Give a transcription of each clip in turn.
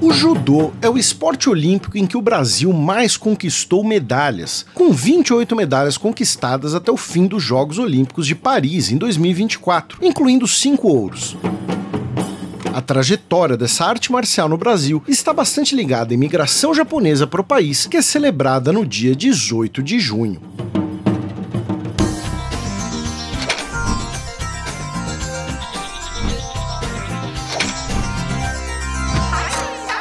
O judô é o esporte olímpico em que o Brasil mais conquistou medalhas, com 28 medalhas conquistadas até o fim dos Jogos Olímpicos de Paris em 2024, incluindo 5 ouros. A trajetória dessa arte marcial no Brasil está bastante ligada à imigração japonesa para o país, que é celebrada no dia 18 de junho.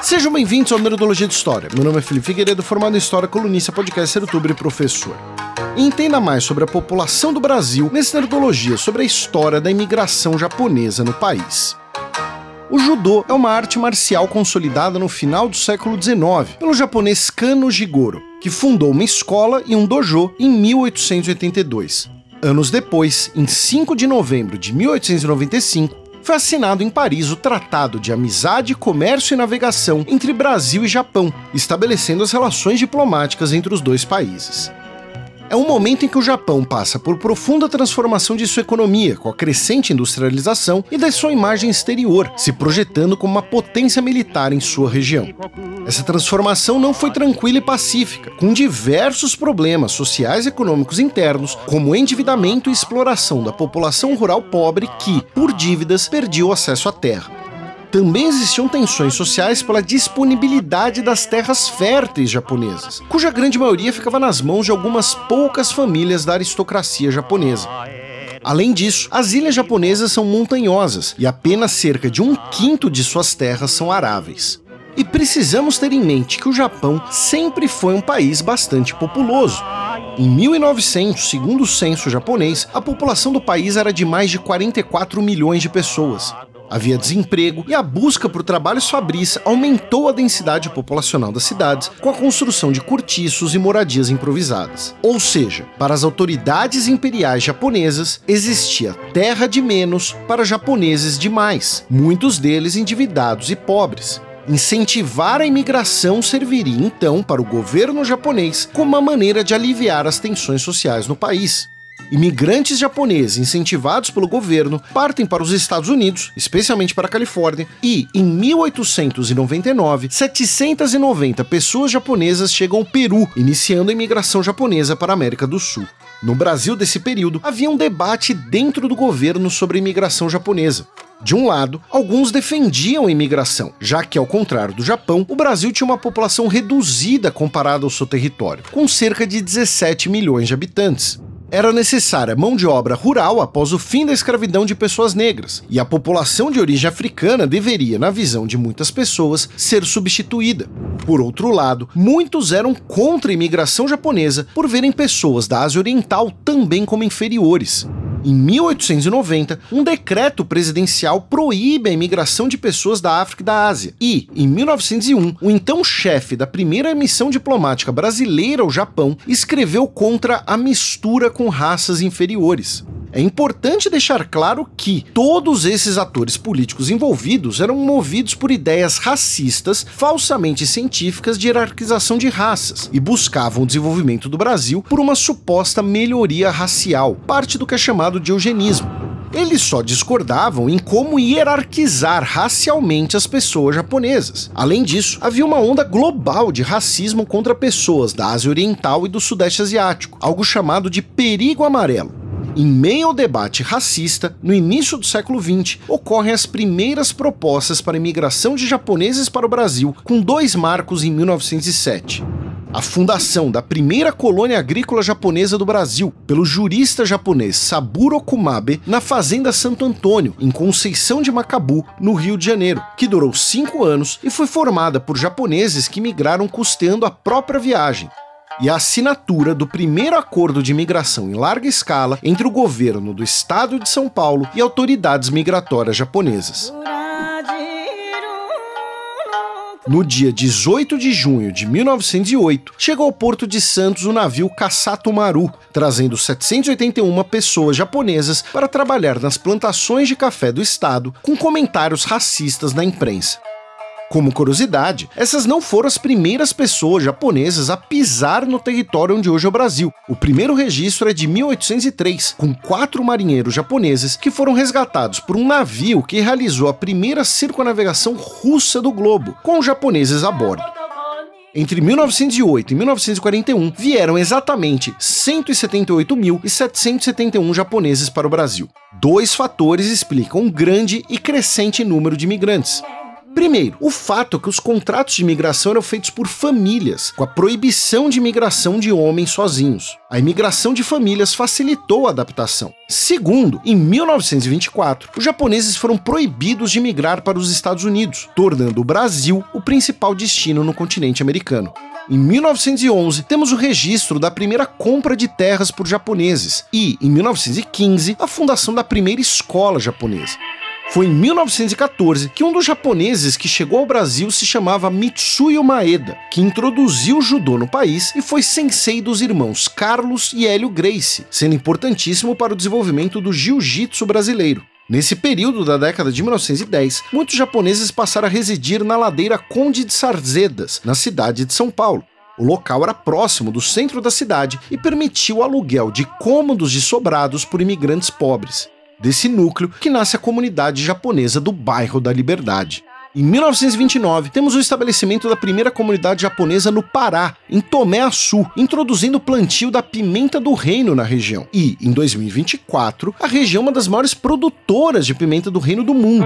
Sejam bem-vindos ao Nerdologia de História. Meu nome é Felipe Figueiredo, formado em História, colunista, podcaster, youtuber e professor. E entenda mais sobre a população do Brasil nesse Nerdologia sobre a história da imigração japonesa no país. O judô é uma arte marcial consolidada no final do século XIX pelo japonês Kano Jigoro, que fundou uma escola e um dojo em 1882. Anos depois, em 5 de novembro de 1895, foi assinado em Paris o Tratado de Amizade, Comércio e Navegação entre Brasil e Japão, estabelecendo as relações diplomáticas entre os dois países. É um momento em que o Japão passa por profunda transformação de sua economia, com a crescente industrialização e da sua imagem exterior, se projetando como uma potência militar em sua região. Essa transformação não foi tranquila e pacífica, com diversos problemas sociais e econômicos internos, como endividamento e exploração da população rural pobre que, por dívidas, perdia o acesso à terra. Também existiam tensões sociais pela disponibilidade das terras férteis japonesas, cuja grande maioria ficava nas mãos de algumas poucas famílias da aristocracia japonesa. Além disso, as ilhas japonesas são montanhosas e apenas cerca de 1/5 de suas terras são aráveis. E precisamos ter em mente que o Japão sempre foi um país bastante populoso. Em 1900, segundo o censo japonês, a população do país era de mais de 44 milhões de pessoas. Havia desemprego e a busca por trabalhos fabris aumentou a densidade populacional das cidades com a construção de cortiços e moradias improvisadas. Ou seja, para as autoridades imperiais japonesas, existia terra de menos para japoneses de mais, muitos deles endividados e pobres. Incentivar a imigração serviria então para o governo japonês como uma maneira de aliviar as tensões sociais no país. Imigrantes japoneses incentivados pelo governo partem para os Estados Unidos, especialmente para a Califórnia, e, em 1899, 790 pessoas japonesas chegam ao Peru, iniciando a imigração japonesa para a América do Sul. No Brasil desse período, havia um debate dentro do governo sobre a imigração japonesa. De um lado, alguns defendiam a imigração, já que, ao contrário do Japão, o Brasil tinha uma população reduzida comparada ao seu território, com cerca de 17 milhões de habitantes. Era necessária mão de obra rural após o fim da escravidão de pessoas negras, e a população de origem africana deveria, na visão de muitas pessoas, ser substituída. Por outro lado, muitos eram contra a imigração japonesa por verem pessoas da Ásia Oriental também como inferiores. Em 1890, um decreto presidencial proíbe a imigração de pessoas da África e da Ásia. E, em 1901, o então chefe da primeira missão diplomática brasileira ao Japão escreveu contra a mistura com raças inferiores. É importante deixar claro que todos esses atores políticos envolvidos eram movidos por ideias racistas, falsamente científicas de hierarquização de raças, e buscavam o desenvolvimento do Brasil por uma suposta melhoria racial, parte do que é chamado de eugenismo. Eles só discordavam em como hierarquizar racialmente as pessoas japonesas. Além disso, havia uma onda global de racismo contra pessoas da Ásia Oriental e do Sudeste Asiático, algo chamado de perigo amarelo. Em meio ao debate racista, no início do século XX, ocorrem as primeiras propostas para a imigração de japoneses para o Brasil, com 2 marcos em 1907. A fundação da primeira colônia agrícola japonesa do Brasil, pelo jurista japonês Saburo Kumabe, na Fazenda Santo Antônio, em Conceição de Macabu, no Rio de Janeiro, que durou 5 anos e foi formada por japoneses que migraram custeando a própria viagem. E a assinatura do primeiro acordo de imigração em larga escala entre o governo do estado de São Paulo e autoridades migratórias japonesas. No dia 18 de junho de 1908, chegou ao Porto de Santos o navio Kasato Maru, trazendo 781 pessoas japonesas para trabalhar nas plantações de café do estado, com comentários racistas na imprensa. Como curiosidade, essas não foram as primeiras pessoas japonesas a pisar no território onde hoje é o Brasil. O primeiro registro é de 1803, com 4 marinheiros japoneses que foram resgatados por um navio que realizou a primeira circunnavegação russa do globo, com os japoneses a bordo. Entre 1908 e 1941, vieram exatamente 178.771 japoneses para o Brasil. 2 fatores explicam um grande e crescente número de imigrantes. Primeiro, o fato que os contratos de imigração eram feitos por famílias, com a proibição de imigração de homens sozinhos. A imigração de famílias facilitou a adaptação. Segundo, em 1924, os japoneses foram proibidos de migrar para os Estados Unidos, tornando o Brasil o principal destino no continente americano. Em 1911, temos o registro da primeira compra de terras por japoneses e, em 1915, a fundação da primeira escola japonesa. Foi em 1914 que um dos japoneses que chegou ao Brasil se chamava Mitsuyo Maeda, que introduziu o judô no país e foi sensei dos irmãos Carlos e Hélio Gracie, sendo importantíssimo para o desenvolvimento do jiu-jitsu brasileiro. Nesse período da década de 1910, muitos japoneses passaram a residir na ladeira Conde de Sarzedas, na cidade de São Paulo. O local era próximo do centro da cidade e permitiu o aluguel de cômodos de sobrados por imigrantes pobres. Desse núcleo que nasce a comunidade japonesa do Bairro da Liberdade. Em 1929, temos o estabelecimento da primeira comunidade japonesa no Pará, em Tomé-Açu, introduzindo o plantio da pimenta do reino na região. E, em 2024, a região é uma das maiores produtoras de pimenta do reino do mundo.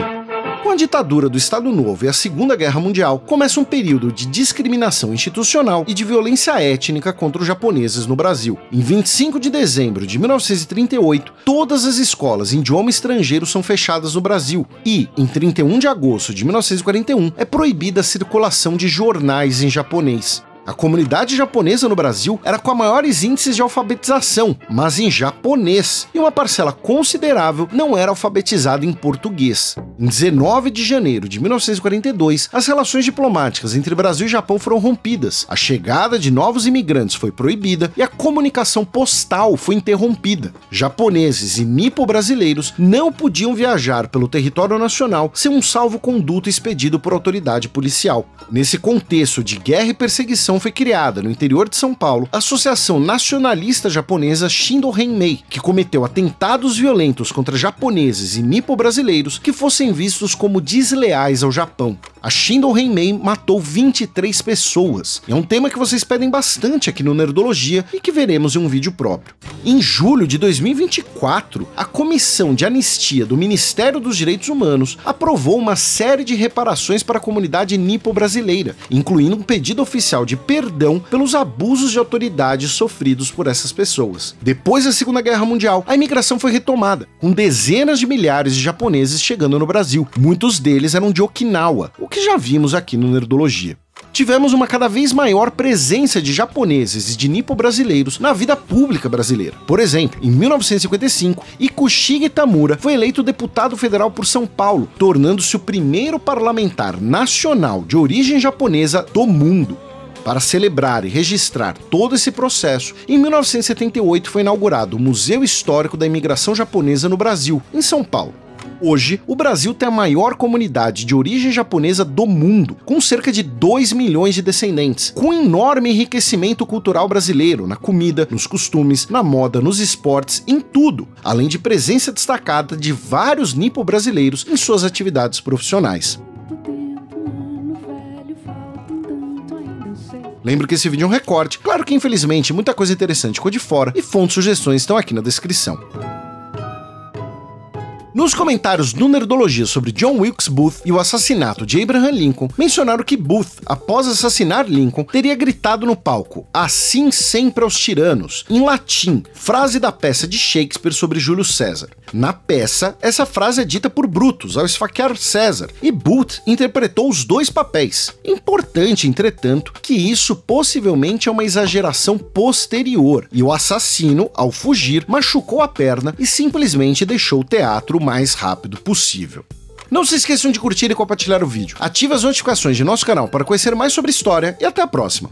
Com a ditadura do Estado Novo e a Segunda Guerra Mundial, começa um período de discriminação institucional e de violência étnica contra os japoneses no Brasil. Em 25 de dezembro de 1938, todas as escolas em idioma estrangeiro são fechadas no Brasil e, em 31 de agosto de 1941, é proibida a circulação de jornais em japonês. A comunidade japonesa no Brasil era com maiores índices de alfabetização, mas em japonês, e uma parcela considerável não era alfabetizada em português. Em 19 de janeiro de 1942, as relações diplomáticas entre Brasil e Japão foram rompidas, a chegada de novos imigrantes foi proibida e a comunicação postal foi interrompida. Japoneses e nipo-brasileiros não podiam viajar pelo território nacional sem um salvo-conduto expedido por autoridade policial. Nesse contexto de guerra e perseguição, foi criada, no interior de São Paulo, a Associação Nacionalista Japonesa Shindo Henmei, que cometeu atentados violentos contra japoneses e nipo-brasileiros que fossem vistos como desleais ao Japão. A Shindo Henmei matou 23 pessoas. É um tema que vocês pedem bastante aqui no Nerdologia e que veremos em um vídeo próprio. Em julho de 2024, a Comissão de Anistia do Ministério dos Direitos Humanos aprovou uma série de reparações para a comunidade nipo-brasileira, incluindo um pedido oficial de perdão pelos abusos de autoridade sofridos por essas pessoas. Depois da Segunda Guerra Mundial, a imigração foi retomada, com dezenas de milhares de japoneses chegando no Brasil. Muitos deles eram de Okinawa, o que já vimos aqui no Nerdologia. Tivemos uma cada vez maior presença de japoneses e de nipo-brasileiros na vida pública brasileira. Por exemplo, em 1955, Ikushige Tamura foi eleito deputado federal por São Paulo, tornando-se o primeiro parlamentar nacional de origem japonesa do mundo. Para celebrar e registrar todo esse processo, em 1978 foi inaugurado o Museu Histórico da Imigração Japonesa no Brasil, em São Paulo. Hoje, o Brasil tem a maior comunidade de origem japonesa do mundo, com cerca de 2 milhões de descendentes, com enorme enriquecimento cultural brasileiro na comida, nos costumes, na moda, nos esportes, em tudo, além de presença destacada de vários nipo-brasileiros em suas atividades profissionais. Lembro que esse vídeo é um recorte, claro que infelizmente muita coisa interessante ficou de fora e fontes e sugestões estão aqui na descrição. Nos comentários do Nerdologia sobre John Wilkes Booth e o assassinato de Abraham Lincoln, mencionaram que Booth, após assassinar Lincoln, teria gritado no palco "Assim sempre aos tiranos", em latim, frase da peça de Shakespeare sobre Júlio César. Na peça, essa frase é dita por Brutus ao esfaquear César, e Booth interpretou os dois papéis. Importante, entretanto, que isso possivelmente é uma exageração posterior, e o assassino, ao fugir, machucou a perna e simplesmente deixou o teatro o mais rápido possível. Não se esqueçam de curtir e compartilhar o vídeo. Ative as notificações de nosso canal para conhecer mais sobre história e até a próxima.